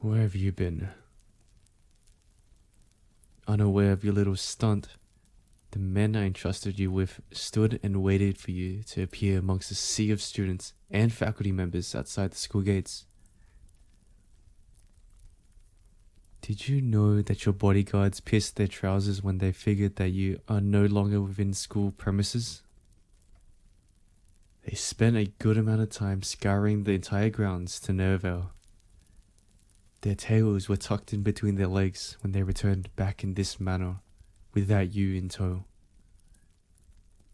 Where have you been? Unaware of your little stunt, the men I entrusted you with stood and waited for you to appear amongst a sea of students and faculty members outside the school gates. Did you know that your bodyguards pissed their trousers when they figured that you are no longer within school premises? They spent a good amount of time scouring the entire grounds to no avail. Their tails were tucked in between their legs when they returned back in this manner, without you in tow.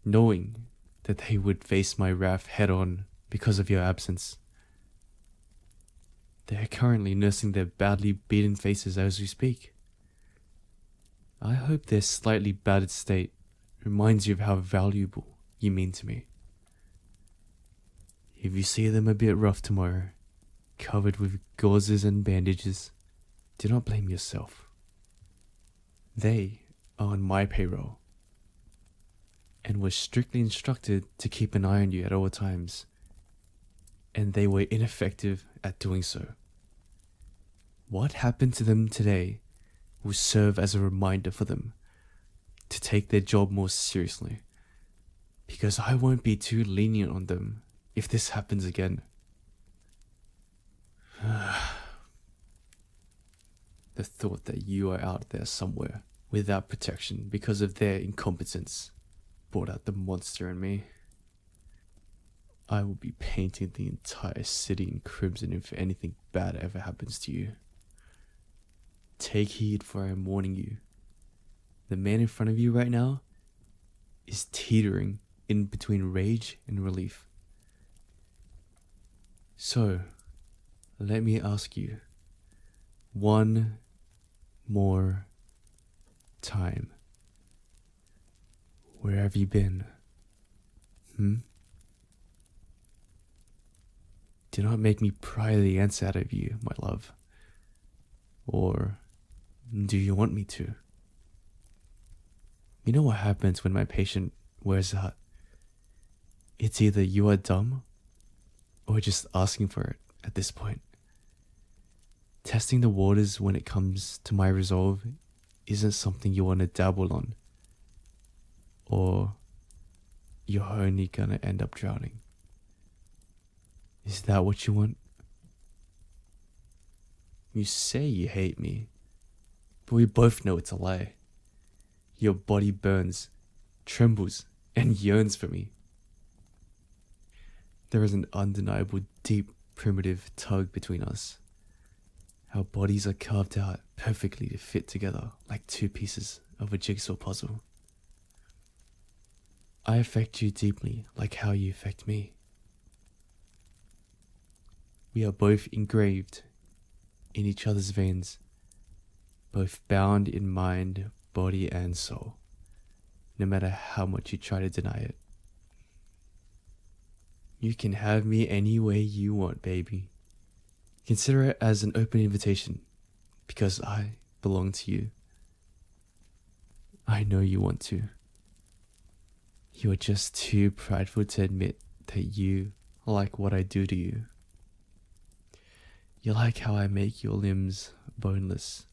Knowing that they would face my wrath head on because of your absence. They are currently nursing their badly beaten faces as we speak. I hope their slightly battered state reminds you of how valuable you mean to me. If you see them a bit rough tomorrow, covered with gauzes and bandages, do not blame yourself. They are on my payroll, and were strictly instructed to keep an eye on you at all times, and they were ineffective at doing so. What happened to them today will serve as a reminder for them to take their job more seriously, because I won't be too lenient on them if this happens again. The thought that you are out there somewhere without protection because of their incompetence brought out the monster in me. I will be painting the entire city in crimson if anything bad ever happens to you. Take heed, for I am warning you. The man in front of you right now is teetering in between rage and relief. So, let me ask you one more time. Where have you been? Do not make me pry the answer out of you, my love. Or do you want me to? You know what happens when my patient wears out? It's either you are dumb or just asking for it at this point. Testing the waters when it comes to my resolve isn't something you want to dabble on, or you're only gonna end up drowning. Is that what you want? You say you hate me, but we both know it's a lie. Your body burns, trembles, and yearns for me. There is an undeniable, deep, primitive tug between us. Our bodies are carved out perfectly to fit together like two pieces of a jigsaw puzzle. I affect you deeply like how you affect me. We are both engraved in each other's veins, both bound in mind, body, and soul, no matter how much you try to deny it. You can have me any way you want, baby. Consider it as an open invitation, because I belong to you. I know you want to. You are just too prideful to admit that you like what I do to you. You like how I make your limbs boneless.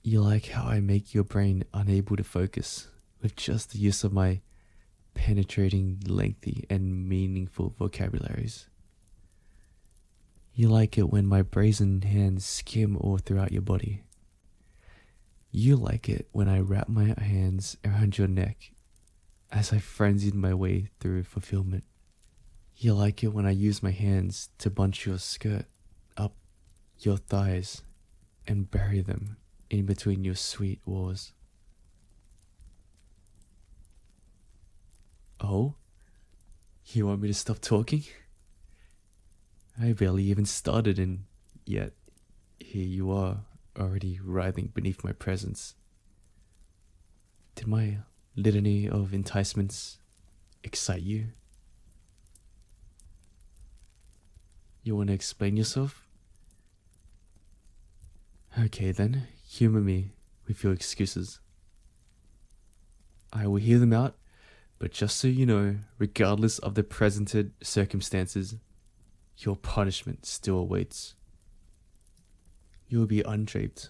You like how I make your brain unable to focus with just the use of my penetrating, lengthy, and meaningful vocabularies. You like it when my brazen hands skim all throughout your body. You like it when I wrap my hands around your neck as I frenzied my way through fulfillment. You like it when I use my hands to bunch your skirt up your thighs and bury them in between your sweet walls. Oh? You want me to stop talking? I barely even started, and yet here you are, already writhing beneath my presence. Did my litany of enticements excite you? You want to explain yourself? Okay then, humor me with your excuses. I will hear them out, but just so you know, regardless of the presented circumstances, your punishment still awaits. You will be undraped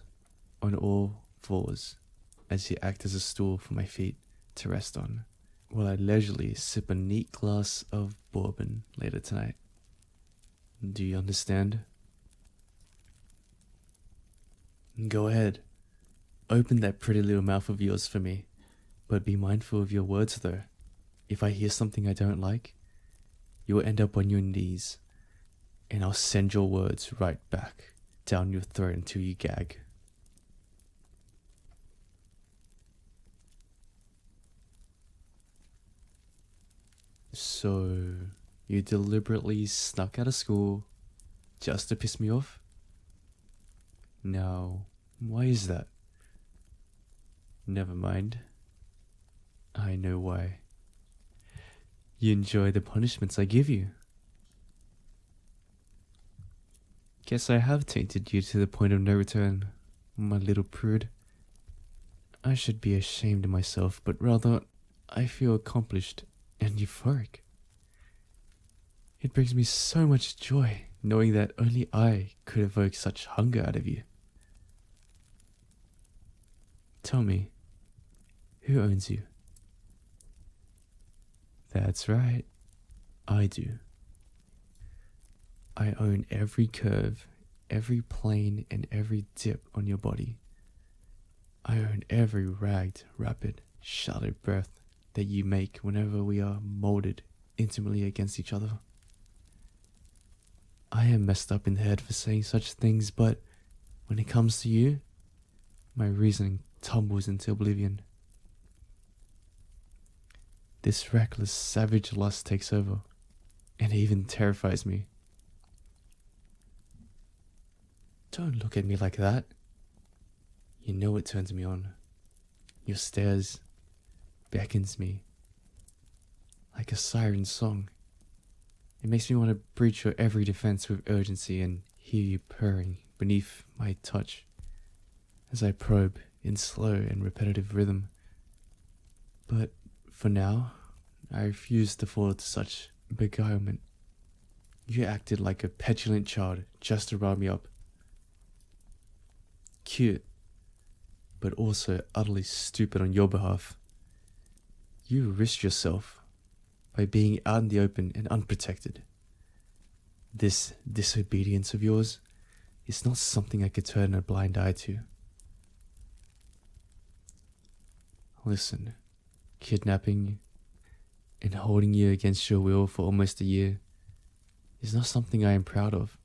on all fours as you act as a stool for my feet to rest on, while I leisurely sip a neat glass of bourbon later tonight. Do you understand? Go ahead. Open that pretty little mouth of yours for me, but be mindful of your words though. If I hear something I don't like, you'll end up on your knees, and I'll send your words right back down your throat until you gag. So, you deliberately snuck out of school just to piss me off? Now, why is that? Never mind. I know why. You enjoy the punishments I give you. Guess I have tainted you to the point of no return, my little prude. I should be ashamed of myself, but rather, I feel accomplished and euphoric. It brings me so much joy knowing that only I could evoke such hunger out of you. Tell me, who owns you? That's right, I do. I own every curve, every plane, and every dip on your body. I own every ragged, rapid, shallow breath that you make whenever we are molded intimately against each other. I am messed up in the head for saying such things, but when it comes to you, my reasoning tumbles into oblivion. This reckless, savage lust takes over, and it even terrifies me. Don't look at me like that. You know it turns me on. Your stares beckons me like a siren song. It makes me want to breach your every defense with urgency and hear you purring beneath my touch as I probe in slow and repetitive rhythm. But for now, I refuse to fall to such beguilement. You acted like a petulant child just to rile me up. Cute, but also utterly stupid on your behalf. You risked yourself by being out in the open and unprotected. This disobedience of yours is not something I could turn a blind eye to. Listen, kidnapping and holding you against your will for almost a year is not something I am proud of,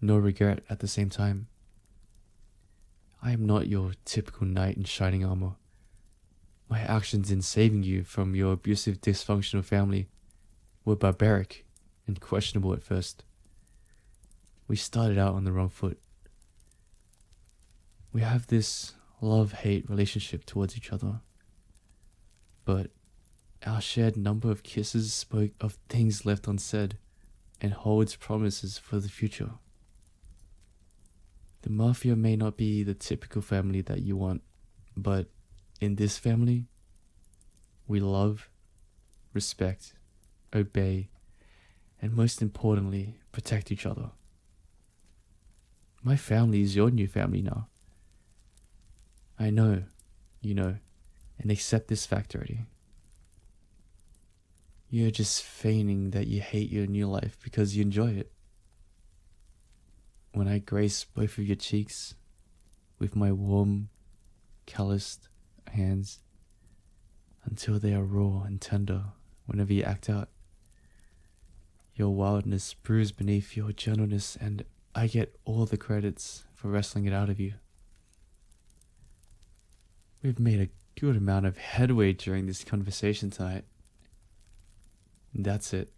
nor regret at the same time. I am not your typical knight in shining armor. My actions in saving you from your abusive, dysfunctional family were barbaric and questionable at first. We started out on the wrong foot. We have this love-hate relationship towards each other. But our shared number of kisses spoke of things left unsaid and holds promises for the future. The Mafia may not be the typical family that you want, but in this family, we love, respect, obey, and most importantly, protect each other. My family is your new family now. I know, you know, and accept this fact already. You're just feigning that you hate your new life because you enjoy it. When I grace both of your cheeks with my warm, calloused hands until they are raw and tender whenever you act out, your wildness brews beneath your gentleness, and I get all the credits for wrestling it out of you. We've made a good amount of headway during this conversation tonight. And that's it.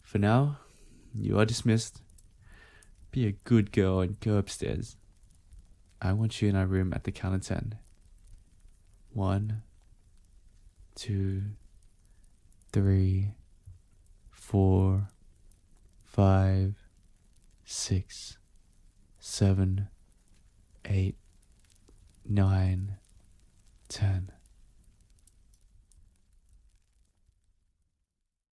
For now, you are dismissed. Be a good girl and go upstairs. I want you in our room at the count of 10. 1, 2, 3, 4, 5, 6, 7, 8, 9, 10.